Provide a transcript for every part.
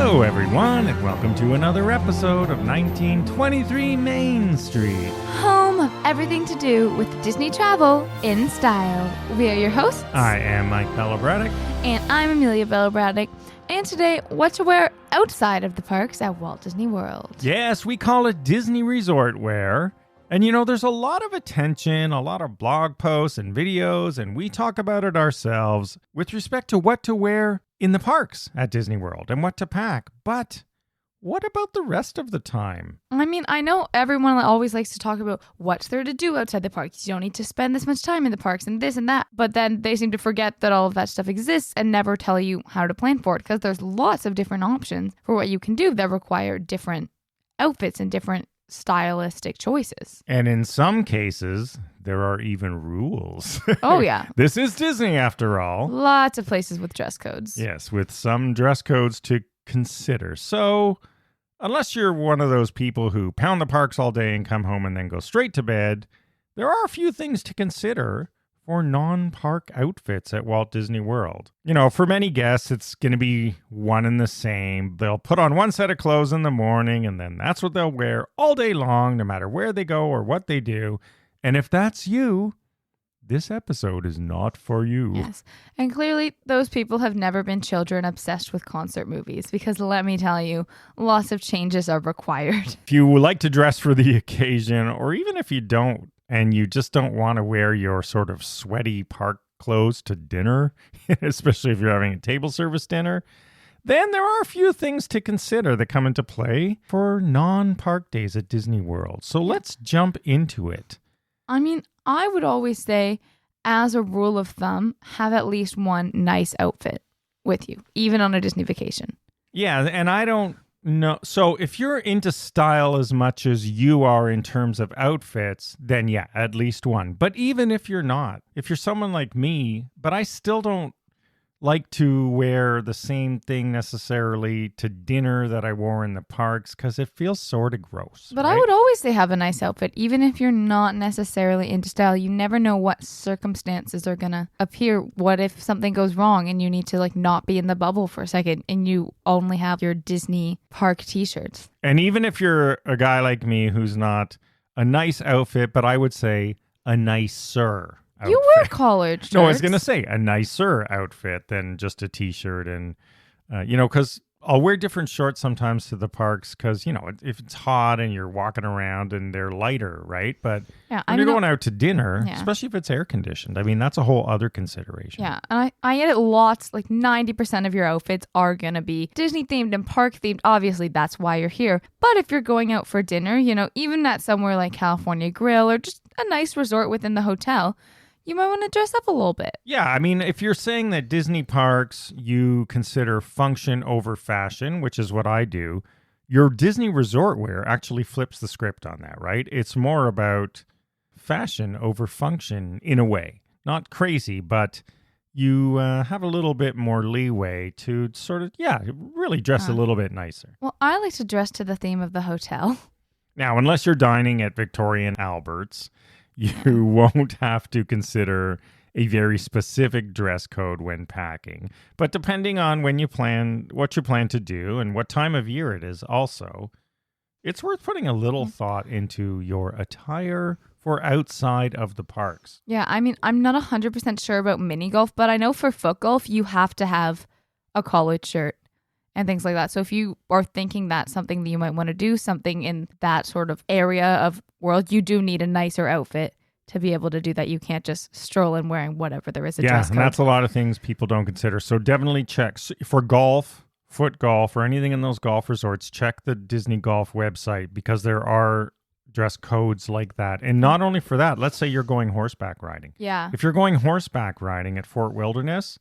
Hello, everyone, and welcome to another episode of 1923 Main Street. Home of everything to do with Disney travel in style. We are your hosts. I am Mike Bellabraddock. And I'm Amelia Bellabraddock. And today, what to wear outside of the parks at Walt Disney World. Yes, we call it Disney Resort wear. And you know, there's a lot of attention, a lot of blog posts and videos, and we talk about it ourselves with respect to what to wear in the parks at Disney World and what to pack. But what about the rest of the time? I mean, I know everyone always likes to talk about what's there to do outside the parks. You don't need to spend this much time in the parks and this and that. But then they seem to forget that all of that stuff exists and never tell you how to plan for it, because there's lots of different options for what you can do that require different outfits and different stylistic choices. And in some cases, there are even rules. Oh, yeah. This is Disney, after all. Lots of places with dress codes. Yes, with some dress codes to consider. So, unless you're one of those people who pound the parks all day and come home and then go straight to bed, there are a few things to consider for non-park outfits at Walt Disney World. You know, for many guests, it's going to be one and the same. They'll put on one set of clothes in the morning, and then that's what they'll wear all day long, no matter where they go or what they do. And if that's you, this episode is not for you. Yes. And clearly, those people have never been children obsessed with concert movies, because let me tell you, lots of changes are required. If you would like to dress for the occasion, or even if you don't, and you just don't want to wear your sort of sweaty park clothes to dinner, especially if you're having a table service dinner, then there are a few things to consider that come into play for non-park days at Disney World. So let's jump into it. I mean, I would always say, as a rule of thumb, have at least one nice outfit with you, even on a Disney vacation. Yeah, and I don't know. So if you're into style as much as you are in terms of outfits, then yeah, at least one. But even if you're not, if you're someone like me, but I still don't like to wear the same thing necessarily to dinner that I wore in the parks, because it feels sort of gross. But right? I would always say have a nice outfit, even if you're not necessarily into style. You never know what circumstances are going to appear. What if something goes wrong and you need to not be in the bubble for a second and you only have your Disney park t-shirts? And even if you're a guy like me who's not a nice outfit, but I would say a nicer outfit. You wear collared shirts. No, I was going to say a nicer outfit than just a t-shirt. And, because I'll wear different shorts sometimes to the parks because, if it's hot and you're walking around and they're lighter, right? But when you're going out to dinner, especially if it's air conditioned, I mean, that's a whole other consideration. Yeah, and I get it lots, 90% of your outfits are going to be Disney themed and park themed. Obviously, that's why you're here. But if you're going out for dinner, even at somewhere like California Grill or just a nice resort within the hotel, you might want to dress up a little bit. Yeah, I mean, if you're saying that Disney parks, you consider function over fashion, which is what I do, your Disney resort wear actually flips the script on that, right? It's more about fashion over function in a way. Not crazy, but you have a little bit more leeway to sort of, really dress a little bit nicer. Well, I like to dress to the theme of the hotel. Now, unless you're dining at Victoria and Albert's, you won't have to consider a very specific dress code when packing. But depending on what you plan to do and what time of year it is also, it's worth putting a little thought into your attire for outside of the parks. Yeah, I mean, I'm not 100% sure about mini golf, but I know for foot golf, you have to have a collared shirt and things like that. So if you are thinking that's something that you might want to do, something in that sort of area of world, you do need a nicer outfit to be able to do that. You can't just stroll in wearing whatever there is a dress code. Yeah, and that's a lot of things people don't consider. So definitely check. For golf, foot golf, or anything in those golf resorts, check the Disney Golf website, because there are dress codes like that. And not only for that, let's say you're going horseback riding. Yeah. If you're going horseback riding at Fort Wilderness,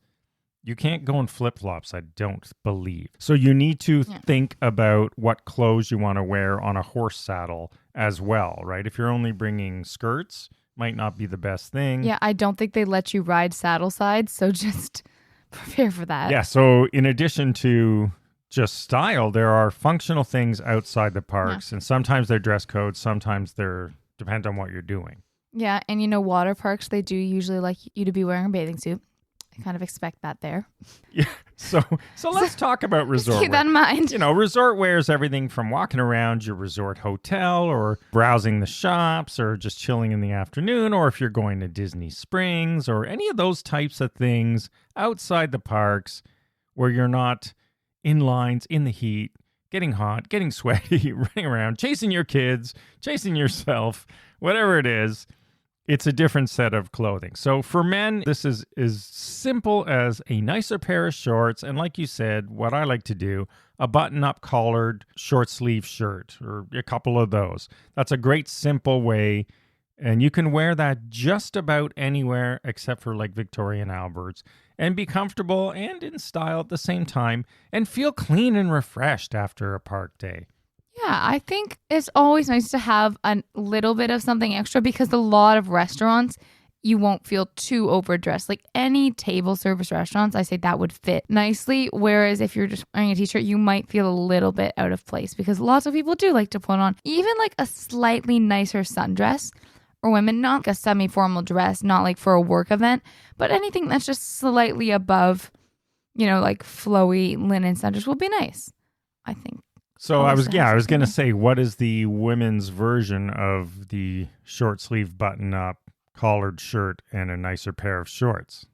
you can't go in flip-flops, I don't believe. So you need to think about what clothes you want to wear on a horse saddle as well, right? If you're only bringing skirts, might not be the best thing. Yeah, I don't think they let you ride saddle side, so just prepare for that. Yeah, so in addition to just style, there are functional things outside the parks, and sometimes they're dress codes, sometimes they're depend on what you're doing. Yeah, and water parks, they do usually like you to be wearing a bathing suit. I kind of expect that there. Yeah. So let's talk about resort Keep that in mind. Resort wear is everything from walking around your resort hotel or browsing the shops or just chilling in the afternoon, or if you're going to Disney Springs or any of those types of things outside the parks where you're not in lines in the heat, getting hot, getting sweaty, running around, chasing your kids, chasing yourself, whatever it is. It's a different set of clothing. So for men, this is as simple as a nicer pair of shorts. And like you said, what I like to do, a button-up collared short sleeve shirt or a couple of those. That's a great simple way. And you can wear that just about anywhere except for like Victoria and Albert's and be comfortable and in style at the same time and feel clean and refreshed after a park day. Yeah, I think it's always nice to have a little bit of something extra because a lot of restaurants, you won't feel too overdressed. Like any table service restaurants, I say that would fit nicely. Whereas if you're just wearing a t-shirt, you might feel a little bit out of place because lots of people do like to put on even like a slightly nicer sundress or women, not like a semi-formal dress, not like for a work event, but anything that's just slightly above, like flowy linen sundress will be nice, I think. So I was going to say, what is the women's version of the short sleeve button up collared shirt and a nicer pair of shorts?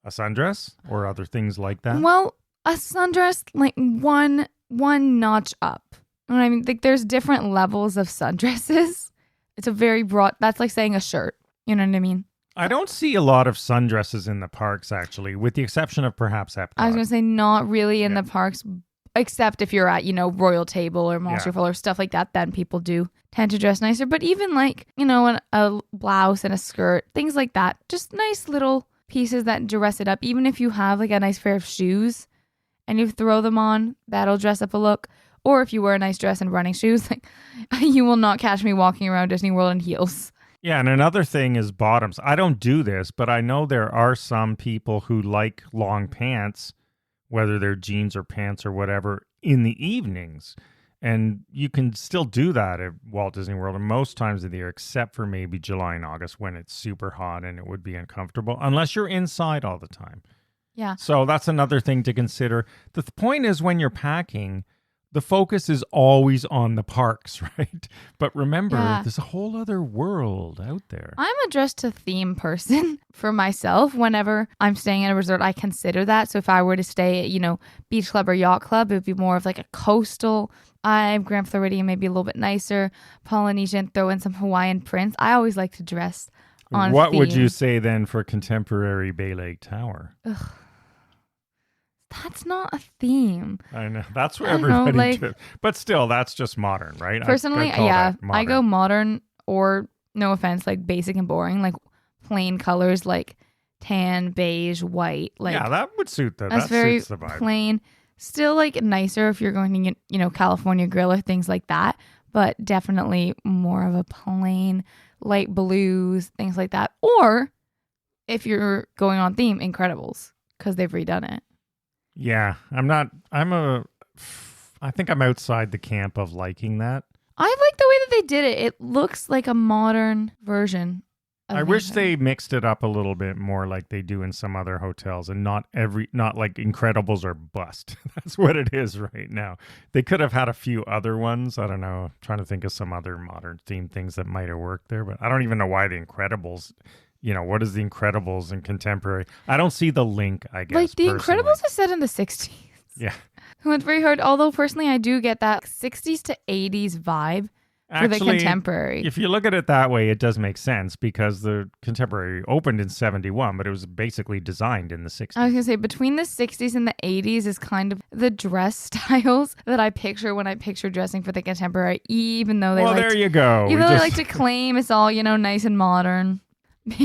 A sundress or other things like that? Well, a sundress, like one notch up. I mean, like there's different levels of sundresses. It's a very broad, that's like saying a shirt. You know what I mean? I don't see a lot of sundresses in the parks, actually, with the exception of perhaps Epcot. I was going to say not really in the parks, except if you're at, Royal Table or Monsterful or stuff like that, then people do tend to dress nicer. But even like, a blouse and a skirt, things like that, just nice little pieces that dress it up. Even if you have like a nice pair of shoes and you throw them on, that'll dress up a look. Or if you wear a nice dress and running shoes, like you will not catch me walking around Disney World in heels. Yeah, and another thing is bottoms. I don't do this, but I know there are some people who like long pants, whether they're jeans or pants or whatever, in the evenings. And you can still do that at Walt Disney World and most times of the year, except for maybe July and August when it's super hot and it would be uncomfortable, unless you're inside all the time. Yeah. So that's another thing to consider. The point is when you're packing, the focus is always on the parks, right? But remember, there's a whole other world out there. I'm a dress to theme person for myself. Whenever I'm staying at a resort, I consider that. So if I were to stay at, Beach Club or Yacht Club, it would be more of like a coastal Grand Floridian, maybe a little bit nicer, Polynesian, throw in some Hawaiian prints. I always like to dress on What theme. would you say then for contemporary Bay Lake Tower? Ugh. That's not a theme. I know. That's where everybody trips. But still, that's just modern, right? Personally, I go modern or, no offense, like basic and boring, like plain colors like tan, beige, white. Like that would suit that's very suits the vibe. Plain. Still like nicer if you're going to, California Grill or things like that. But definitely more of a plain, light blues, things like that. Or if you're going on theme, Incredibles, because they've redone it. Yeah, I think I'm outside the camp of liking that. I like the way that they did it. It looks like a modern version of I wish they mixed it up a little bit more like they do in some other hotels and not like Incredibles or bust. That's what it is right now. They could have had a few other ones. I don't know. I'm trying to think of some other modern themed things that might have worked there, but I don't even know why the Incredibles... what is the Incredibles in contemporary? I don't see the link, I guess. Like, the personally. Incredibles is set in the 60s. Yeah. It's very hard. Although, personally, I do get that 60s to 80s vibe for the contemporary. If you look at it that way, it does make sense because the contemporary opened in 71, but it was basically designed in the 60s. I was going to say, between the 60s and the 80s is kind of the dress styles that I picture when I picture dressing for the contemporary, even though they there you go. Even though they like to claim it's all, nice and modern.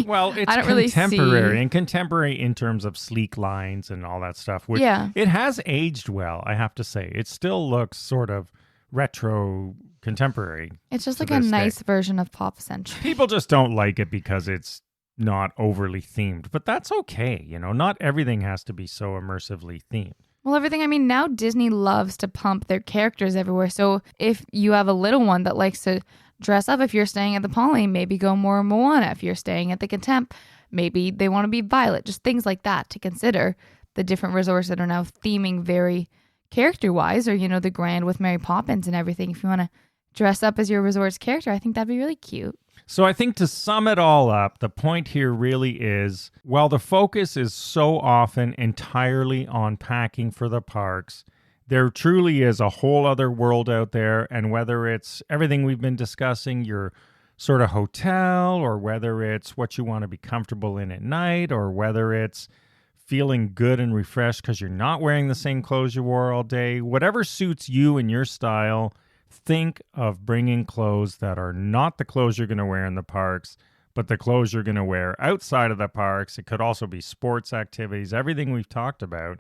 Well, it's I don't contemporary, really see... and contemporary in terms of sleek lines and all that stuff. Which it has aged well, I have to say. It still looks sort of retro contemporary. It's just like a nice version of Pop Century. People just don't like it because it's not overly themed, but that's okay. Not everything has to be so immersively themed. Well, now Disney loves to pump their characters everywhere. So if you have a little one that likes to dress up, if you're staying at the Poly, maybe go more Moana. If you're staying at the Contempt, maybe they want to be violet, just things like that to consider. The different resorts that are now theming very character-wise, or, you know, the Grand with Mary Poppins and everything. If you want to dress up as your resort's character, I think that'd be really cute. So I think to sum it all up, the point here really is, while the focus is so often entirely on packing for the parks, there truly is a whole other world out there. And whether it's everything we've been discussing, your sort of hotel, or whether it's what you want to be comfortable in at night, or whether it's feeling good and refreshed because you're not wearing the same clothes you wore all day, whatever suits you and your style, think of bringing clothes that are not the clothes you're going to wear in the parks, but the clothes you're going to wear outside of the parks. It could also be sports activities, everything we've talked about.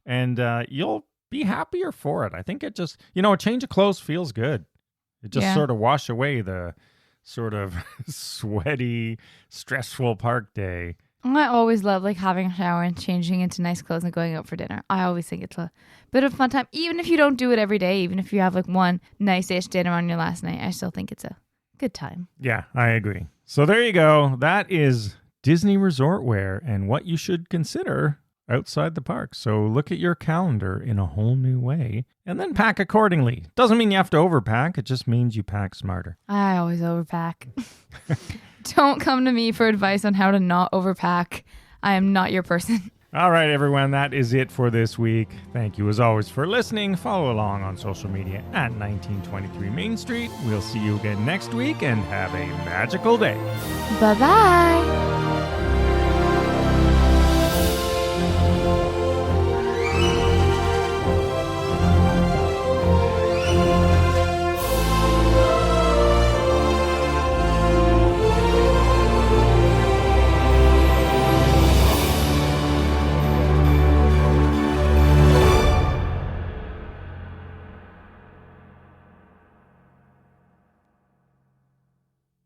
And you'll be happier for it. I think it just, you know, a change of clothes feels good. It just sort of wash away the sort of sweaty, stressful park day. I always love like having a shower and changing into nice clothes and going out for dinner. I always think it's a bit of a fun time. Even if you don't do it every day, even if you have like one nice-ish dinner on your last night, I still think it's a good time. Yeah, I agree. So there you go. That is Disney resort wear and what you should consider outside the park. So look at your calendar in a whole new way and then pack accordingly. Doesn't mean you have to overpack. It just means you pack smarter. I always overpack. Don't come to me for advice on how to not overpack. I am not your person. All right, everyone. That is it for this week. Thank you as always for listening. Follow along on social media at 1923 Main Street. We'll see you again next week and have a magical day. Bye-bye.